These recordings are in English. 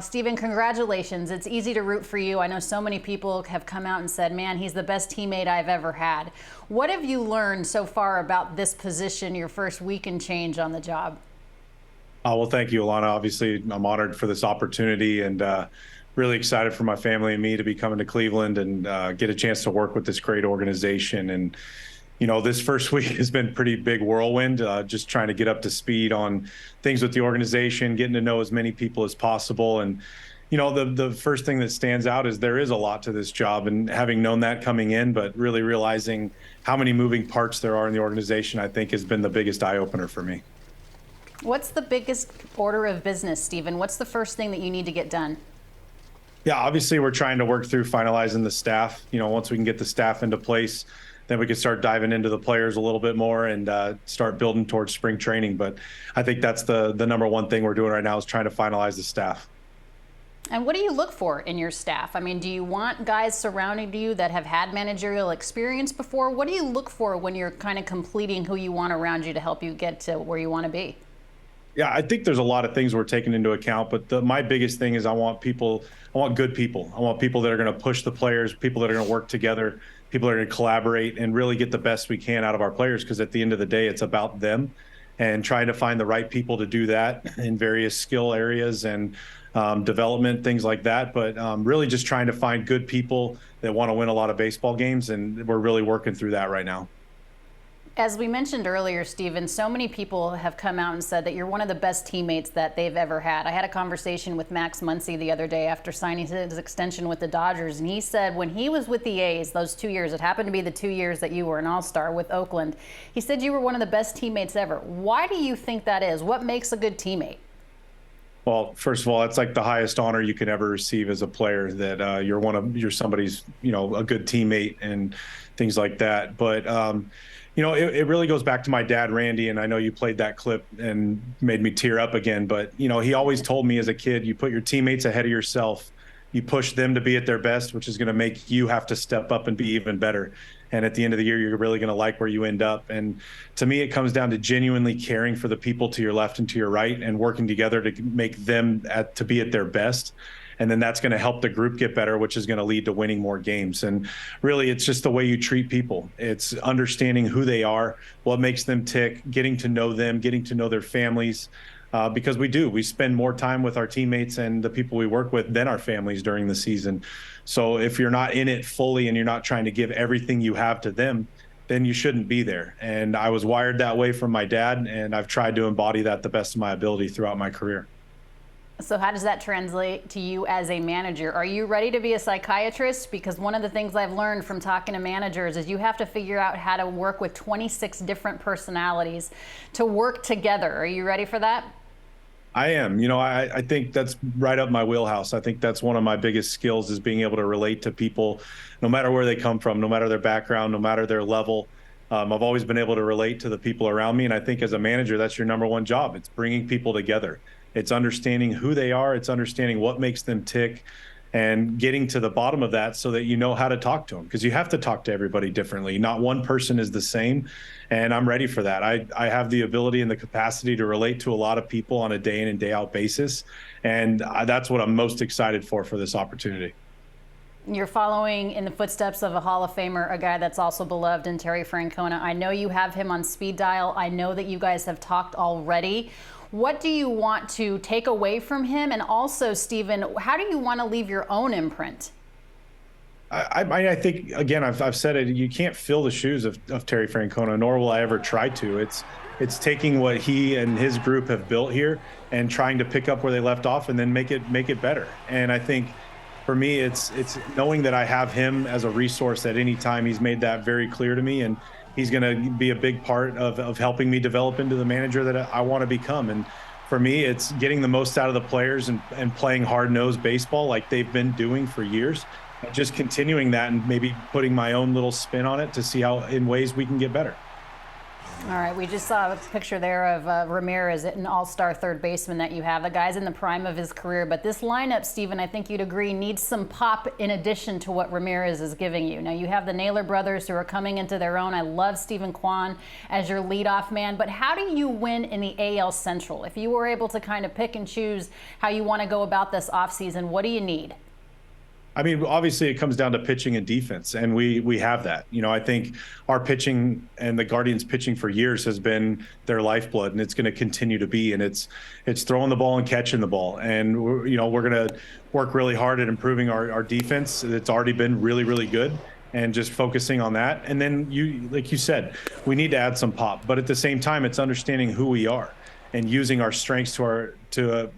Stephen, congratulations. It's easy to root for you. I know so many people have come out and said, man, he's the best teammate I've ever had. What have you learned so far about this position, your first week and change on the job? Well, thank you, Alana. Obviously, I'm honored for this opportunity and really excited for my family and me to be coming to Cleveland and get a chance to work with this great organization. And, this first week has been pretty big whirlwind, just trying to get up to speed on things with the organization, getting to know as many people as possible. And, the first thing that stands out is there is a lot to this job, and having known that coming in, but really realizing how many moving parts there are in the organization, I think has been the biggest eye opener for me. What's the biggest order of business, Stephen? What's the first thing that you need to get done? Yeah, obviously we're trying to work through finalizing the staff. Once we can get the staff into place, then we can start diving into the players a little bit more and start building towards spring training. But I think that's the number one thing we're doing right now is trying to finalize the staff. And what do you look for in your staff? I mean, do you want guys surrounding you that have had managerial experience before? What do you look for when you're kind of completing who you want around you to help you get to where you want to be? Yeah, I think there's a lot of things we're taking into account, but my biggest thing is I want good people. I want people that are going to push the players, people that are going to work together, people that are going to collaborate and really get the best we can out of our players, because at the end of the day, it's about them and trying to find the right people to do that in various skill areas and development, things like that. But really just trying to find good people that want to win a lot of baseball games, and we're really working through that right now. As we mentioned earlier, Stephen, so many people have come out and said that you're one of the best teammates that they've ever had. I had a conversation with Max Muncy the other day after signing his extension with the Dodgers, and he said when he was with the A's those 2 years, it happened to be the 2 years that you were an all-star with Oakland, he said you were one of the best teammates ever. Why do you think that is? What makes a good teammate? Well, first of all, it's like the highest honor you can ever receive as a player, that you're somebody's, a good teammate and things like that. But, it really goes back to my dad, Randy, and I know you played that clip and made me tear up again. But, he always told me as a kid, you put your teammates ahead of yourself. You push them to be at their best, which is going to make you have to step up and be even better. And at the end of the year, you're really going to like where you end up. And to me, it comes down to genuinely caring for the people to your left and to your right and working together to make them to be at their best. And then that's going to help the group get better, which is going to lead to winning more games. And really, it's just the way you treat people. It's understanding who they are, what makes them tick, getting to know them, getting to know their families. Because we spend more time with our teammates and the people we work with than our families during the season. So if you're not in it fully and you're not trying to give everything you have to them, then you shouldn't be there. And I was wired that way from my dad, and I've tried to embody that the best of my ability throughout my career. So how does that translate to you as a manager? Are you ready to be a psychiatrist? Because one of the things I've learned from talking to managers is you have to figure out how to work with 26 different personalities to work together. Are you ready for that? I am. I think that's right up my wheelhouse. I think that's one of my biggest skills, is being able to relate to people, no matter where they come from, no matter their background, no matter their level. I've always been able to relate to the people around me. And I think as a manager, that's your number one job. It's bringing people together. It's understanding who they are. It's understanding what makes them tick and getting to the bottom of that so that you know how to talk to them, because you have to talk to everybody differently. Not one person is the same. And I'm ready for that. I have the ability and the capacity to relate to a lot of people on a day in and day out basis. And that's what I'm most excited for this opportunity. You're following in the footsteps of a Hall of Famer, a guy that's also beloved in Terry Francona. I know you have him on speed dial. I know that you guys have talked already. What do you want to take away from him? And also, Stephen, how do you want to leave your own imprint? I think, again, I've said it, you can't fill the shoes of Terry Francona, nor will I ever try to. It's taking what he and his group have built here and trying to pick up where they left off and then make it better. And I think for me, it's knowing that I have him as a resource at any time. He's made that very clear to me, and he's going to be a big part of helping me develop into the manager that I want to become. And for me, it's getting the most out of the players and playing hard-nosed baseball like they've been doing for years. Just continuing that and maybe putting my own little spin on it to see how in ways we can get better. All right, we just saw a picture there of Ramirez, an all-star third baseman that you have. The guy's in the prime of his career, but this lineup, Stephen, I think you'd agree, needs some pop in addition to what Ramirez is giving you. Now, you have the Naylor brothers who are coming into their own. I love Stephen Kwan as your leadoff man, but how do you win in the AL Central? If you were able to kind of pick and choose how you want to go about this offseason, what do you need? I mean, obviously, it comes down to pitching and defense, and we have that. I think our pitching and the Guardians' pitching for years has been their lifeblood, and it's going to continue to be. And it's throwing the ball and catching the ball, and we're going to work really hard at improving our defense. It's already been really, really good, and just focusing on that. And then like you said, we need to add some pop, but at the same time, it's understanding who we are and using our strengths to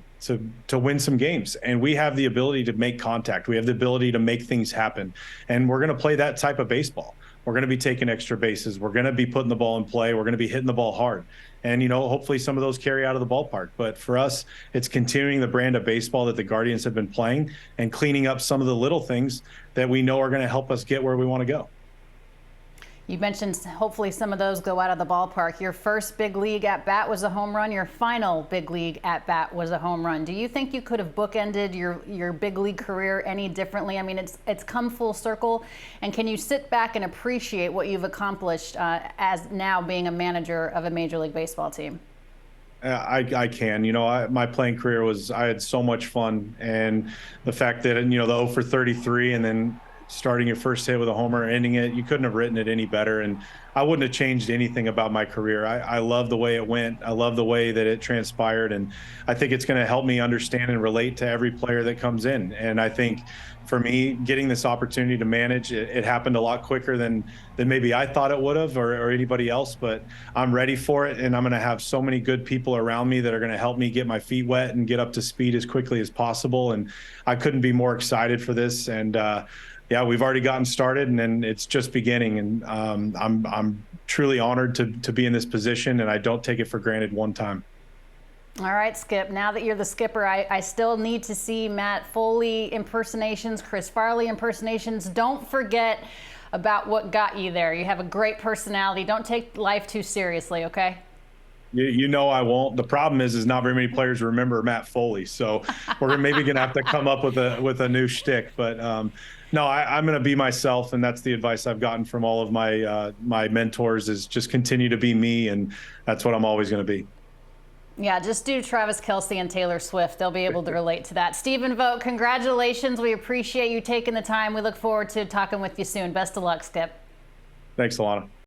win some games. And we have the ability to make contact. We have the ability to make things happen. And we're going to play that type of baseball. We're going to be taking extra bases. We're going to be putting the ball in play. We're going to be hitting the ball hard. And, hopefully some of those carry out of the ballpark. But for us, it's continuing the brand of baseball that the Guardians have been playing and cleaning up some of the little things that we know are going to help us get where we want to go. You mentioned hopefully some of those go out of the ballpark. Your first big league at bat was a home run. Your final big league at bat was a home run. Do you think you could have bookended your big league career any differently? I mean, it's come full circle. And can you sit back and appreciate what you've accomplished as now being a manager of a Major League Baseball team? I can. My playing career I had so much fun. And the fact that, the 0 for 33 and then starting your first hit with a homer, ending it, you couldn't have written it any better. And I wouldn't have changed anything about my career. I love the way it went. I love the way that it transpired. And I think it's going to help me understand and relate to every player that comes in. And I think for me, getting this opportunity to manage, it happened a lot quicker than maybe I thought it would have or anybody else. But I'm ready for it. And I'm going to have so many good people around me that are going to help me get my feet wet and get up to speed as quickly as possible. And I couldn't be more excited for this. And, yeah, we've already gotten started, and then it's just beginning. And I'm truly honored to be in this position, and I don't take it for granted one time. All right, Skip, now that you're the skipper, I still need to see Matt Foley impersonations, Chris Farley impersonations. Don't forget about what got you there. You have a great personality. Don't take life too seriously, okay? I won't. The problem is not very many players remember Matt Foley, so we're maybe going to have to come up with a new shtick. But no, I'm going to be myself, and that's the advice I've gotten from all of my mentors is just continue to be me, and that's what I'm always going to be. Yeah, just do Travis Kelce and Taylor Swift. They'll be able to relate to that. Stephen Vogt, congratulations. We appreciate you taking the time. We look forward to talking with you soon. Best of luck, Skip. Thanks, Alana.